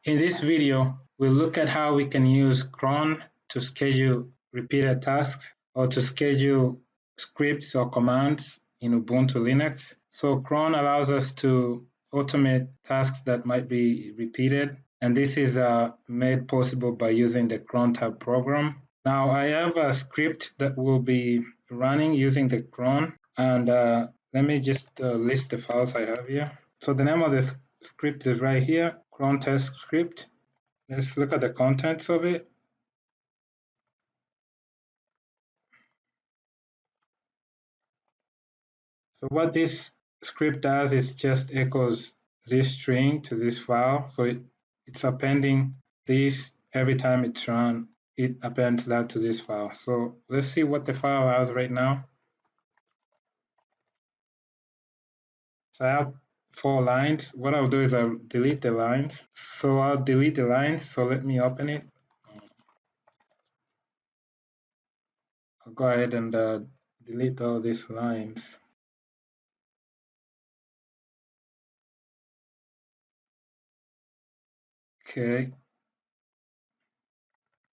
In this video, we'll look at how we can use Cron to schedule repeated tasks or to schedule scripts or commands in Ubuntu Linux. So Cron allows us to automate tasks that might be repeated, and this is made possible by using the Cron tab program. Now I have a script that will be running using the Cron, and let me just list the files I have here. So the name of the script is right here, cron test script. Let's look at the contents of it. So what this script does is just echoes this string to this file. So it's appending this every time it's run, it appends that to this file. So let's see what the file has right now. So I have 4 lines. What I'll do is I'll delete the lines. So I'll delete the lines. So let me open it. I'll go ahead and delete all these lines. Okay.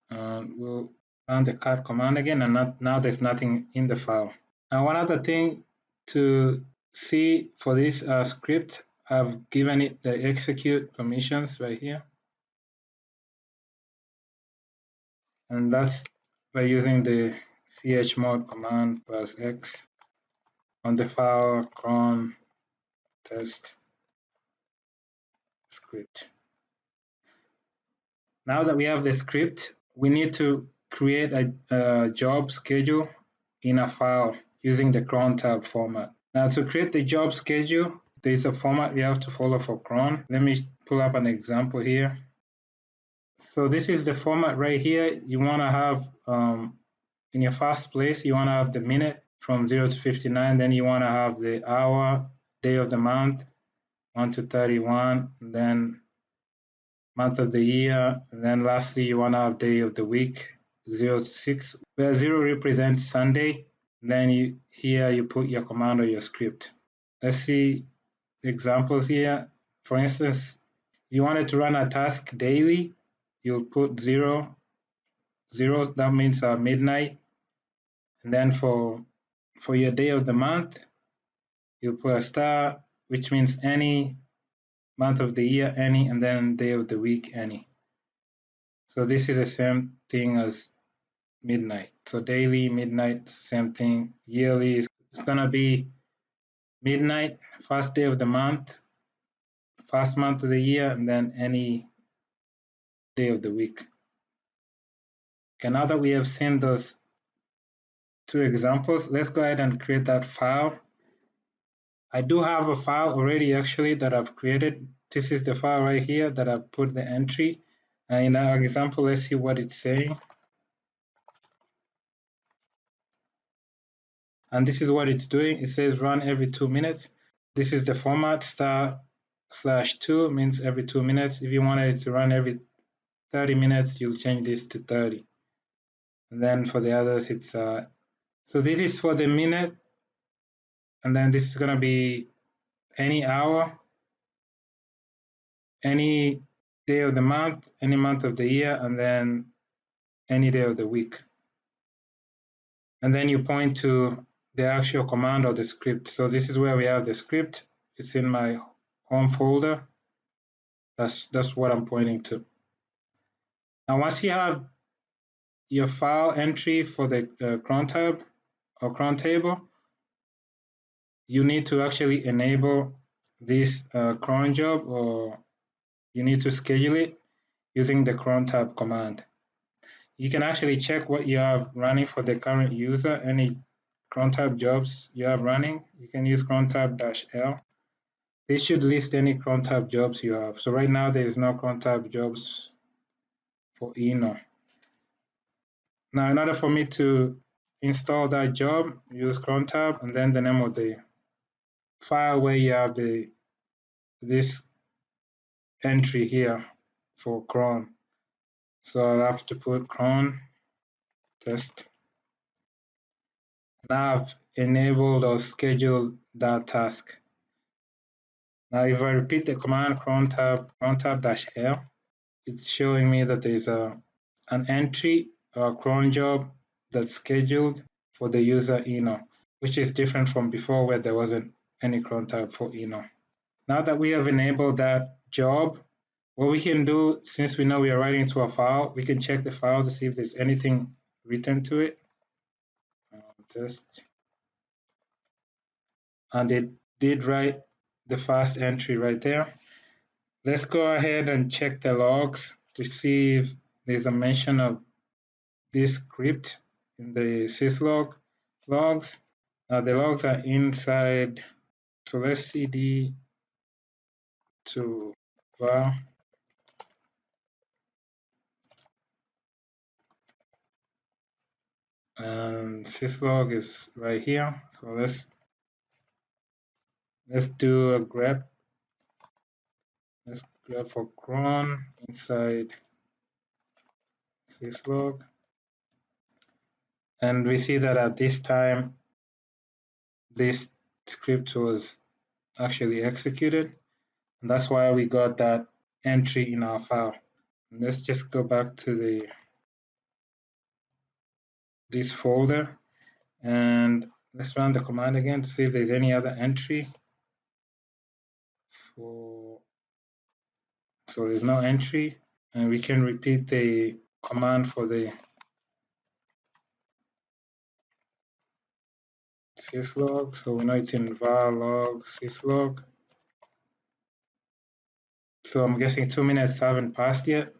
We'll run the cat command again, and now there's nothing in the file. Now, one other thing to see for this script, I've given it the execute permissions right here. And that's by using the chmod command plus X on the file cron test script. Now that we have the script, we need to create a job schedule in a file using the cron tab format. Now to create the job schedule, there's a format we have to follow for cron. Let me pull up an example here. So this is the format right here. You want to have, in your first place, you want to have the minute from 0 to 59. Then you want to have the hour, day of the month, 1 to 31. Then month of the year. And then lastly, you want to have day of the week, 0 to 6, where 0 represents Sunday. Then here you put your command or your script. Let's see examples here. For instance, if you wanted to run a task daily, you'll put 0, 0, that means midnight. And then for your day of the month, you'll put a star, which means any month of the year, any, and then day of the week, any. So this is the same thing as midnight. So daily, midnight, same thing. Yearly, it's gonna be midnight, first day of the month, first month of the year, and then any day of the week. Okay, now that we have seen those 2 examples, let's go ahead and create that file. I do have a file already actually that I've created. This is the file right here that I've put the entry. In our example, let's see what it's saying. And this is what it's doing. It says run every 2 minutes. This is the format, */2 means every 2 minutes. If you wanted it to run every 30 minutes, you'll change this to 30. And then for the others, it's, so this is for the minute. And then this is gonna be any hour, any day of the month, any month of the year, and then any day of the week. And then you point to the actual command or the script. So this is where we have the script. It's in my home folder. That's what I'm pointing to. Now, once you have your file entry for the cron tab or cron table, you need to actually enable this cron job, or you need to schedule it using the cron tab command. You can actually check what you have running for the current user, any cron tab jobs you have running. You can use cron tab-L. This should list any cron tab jobs you have. So right now there is no cron tab jobs for Eno. Now, in order for me to install that job, use cron tab and then the name of the file where you have this entry here for cron. So I'll have to put cron test. Now I've enabled or scheduled that task. Now if I repeat the command cron tab-L, it's showing me that there's an entry, a cron job that's scheduled for the user Eno, which is different from before where there wasn't any cron tab for Eno. Now that we have enabled that job, what we can do, since we know we are writing to a file, we can check the file to see if there's anything written to it. Test. And it did write the first entry right there. Let's go ahead and check the logs to see if there's a mention of this script in the syslog logs. The logs are inside, so let's cd to var and syslog is right here. So let's do a grep. Let's grep for cron inside syslog, and we see that at this time this script was actually executed, and that's why we got that entry in our file. And let's just go back to this folder and let's run the command again to see if there's any other entry. So there's no entry, and we can repeat the command for the syslog. So we know it's in var log syslog. So I'm guessing 2 minutes haven't passed yet.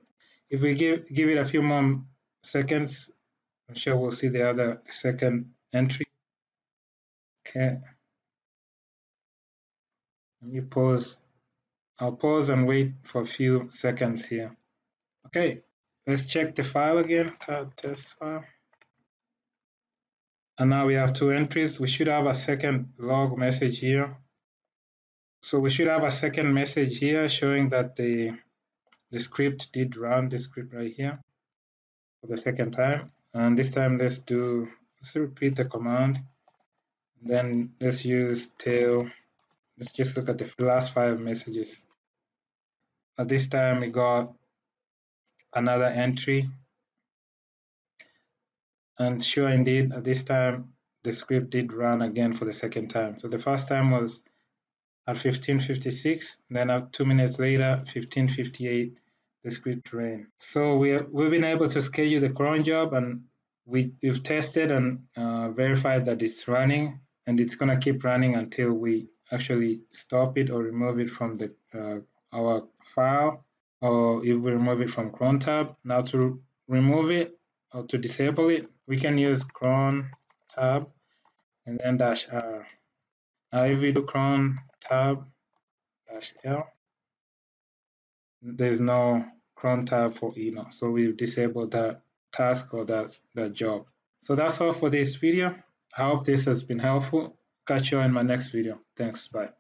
If we give it a few more seconds, I'm sure we'll see the second entry. Okay. Let me pause. I'll pause and wait for a few seconds here. Okay, let's check the file again, test file. And now we have two entries. We should have a second log message here. So we should have a second message here showing that the script did run the script right here for the second time. And this time let's repeat the command. Then let's use tail. Let's just look at the last 5 messages. At this time we got another entry. And sure indeed, at this time the script did run again for the second time. So the first time was at 15:56, then 2 minutes later, 15:58, the script ran. So we've been able to schedule the cron job, and we've tested and verified that it's running, and it's gonna keep running until we actually stop it or remove it from the our file, or if we remove it from cron tab. Now to remove it or to disable it, we can use cron tab and then -r. Now if we do cron tab -l, there's no cron tab for Eno. So we've disabled that task or that job. So that's all for this video. I hope this has been helpful. Catch you in my next video. Thanks. Bye.